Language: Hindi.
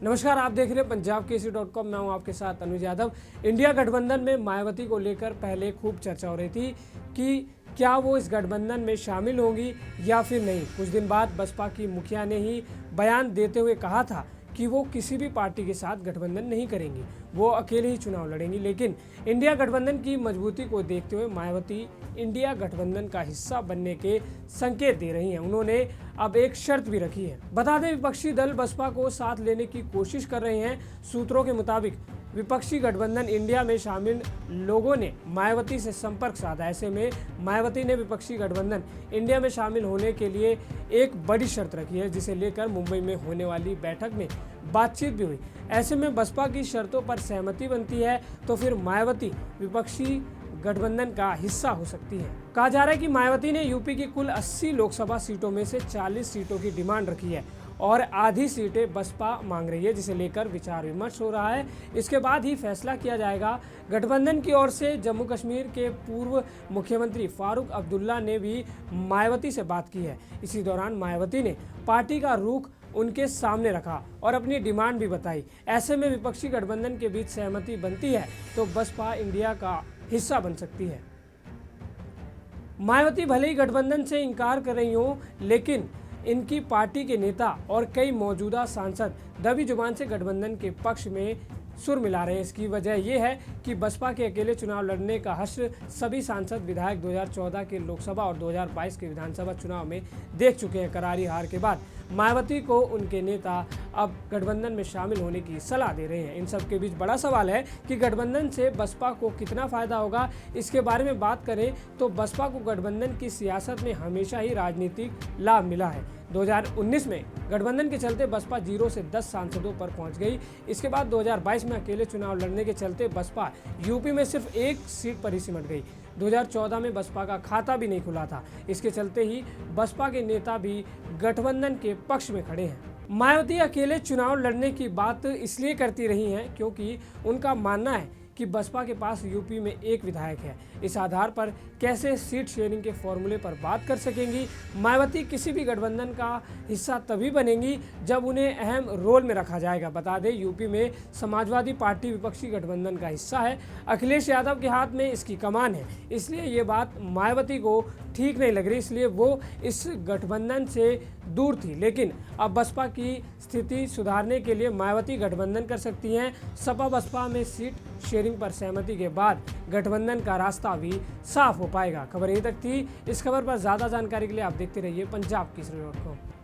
नमस्कार, आप देख रहे हैं पंजाब केसरी.com। मैं हूं आपके साथ अनुज यादव। इंडिया गठबंधन में मायावती को लेकर पहले खूब चर्चा हो रही थी कि क्या वो इस गठबंधन में शामिल होंगी या फिर नहीं। कुछ दिन बाद बसपा की मुखिया ने ही बयान देते हुए कहा था कि वो किसी भी पार्टी के साथ गठबंधन नहीं करेंगी, वो अकेले ही चुनाव लड़ेंगी। लेकिन इंडिया गठबंधन की मजबूती को देखते हुए मायावती इंडिया गठबंधन का हिस्सा बनने के संकेत दे रही हैं। उन्होंने अब एक शर्त भी रखी है। बता दें, विपक्षी दल बसपा को साथ लेने की कोशिश कर रहे हैं। सूत्रों के मुताबिक विपक्षी गठबंधन इंडिया में शामिल लोगों ने मायावती से संपर्क साधा। ऐसे में मायावती ने विपक्षी गठबंधन इंडिया में शामिल होने के लिए एक बड़ी शर्त रखी है, जिसे लेकर मुंबई में होने वाली बैठक में बातचीत भी हुई। ऐसे में बसपा की शर्तों पर सहमति बनती है तो फिर मायावती विपक्षी गठबंधन का हिस्सा हो सकती है। कहा जा रहा है कि मायावती ने यूपी की कुल 80 लोकसभा सीटों में से 40 सीटों की डिमांड रखी है और आधी सीटें बसपा मांग रही है, जिसे लेकर विचार विमर्श हो रहा है। इसके बाद ही फैसला किया जाएगा। गठबंधन की ओर से जम्मू कश्मीर के पूर्व मुख्यमंत्री फारूक अब्दुल्ला ने भी मायावती से बात की है। इसी दौरान मायावती ने पार्टी का रुख उनके सामने रखा और अपनी डिमांड भी बताई। ऐसे में विपक्षी गठबंधन के बीच सहमति बनती है तो बसपा इंडिया का हिस्सा बन सकती है। मायावती भले ही गठबंधन से इनकार कर रही हो, लेकिन इनकी पार्टी के नेता और कई मौजूदा सांसद दबी जुबान से गठबंधन के पक्ष में सुर मिला रहे हैं। इसकी वजह यह है कि बसपा के अकेले चुनाव लड़ने का हश्र सभी सांसद विधायक 2014 के लोकसभा और 2022 के विधानसभा चुनाव में देख चुके हैं। करारी हार के बाद मायावती को उनके नेता अब गठबंधन में शामिल होने की सलाह दे रहे हैं। इन सब के बीच बड़ा सवाल है कि गठबंधन से बसपा को कितना फायदा होगा। इसके बारे में बात करें तो बसपा को गठबंधन की सियासत में हमेशा ही राजनीतिक लाभ मिला है। 2019 में गठबंधन के चलते बसपा 0 से 10 सांसदों पर पहुंच गई। इसके बाद 2022 में अकेले चुनाव लड़ने के चलते बसपा यूपी में सिर्फ एक सीट पर ही सिमट गई। 2014 में बसपा का खाता भी नहीं खुला था। इसके चलते ही बसपा के नेता भी गठबंधन के पक्ष में खड़े हैं। मायावती अकेले चुनाव लड़ने की बात इसलिए करती रही हैं क्योंकि उनका मानना है कि बसपा के पास यूपी में एक विधायक है। इस आधार पर कैसे सीट शेयरिंग के फॉर्मूले पर बात कर सकेंगी। मायावती किसी भी गठबंधन का हिस्सा तभी बनेंगी जब उन्हें अहम रोल में रखा जाएगा। बता दें, यूपी में समाजवादी पार्टी विपक्षी गठबंधन का हिस्सा है। अखिलेश यादव के हाथ में इसकी कमान है, इसलिए ये बात मायावती को ठीक नहीं लग रही, इसलिए वो इस गठबंधन से दूर थी। लेकिन अब बसपा की स्थिति सुधारने के लिए मायावती गठबंधन कर सकती हैं। सपा बसपा में सीट शेयरिंग पर सहमति के बाद गठबंधन का रास्ता भी साफ हो पाएगा। खबर यहीं तक थी। इस खबर पर ज़्यादा जानकारी के लिए आप देखते रहिए पंजाब केसरी.com।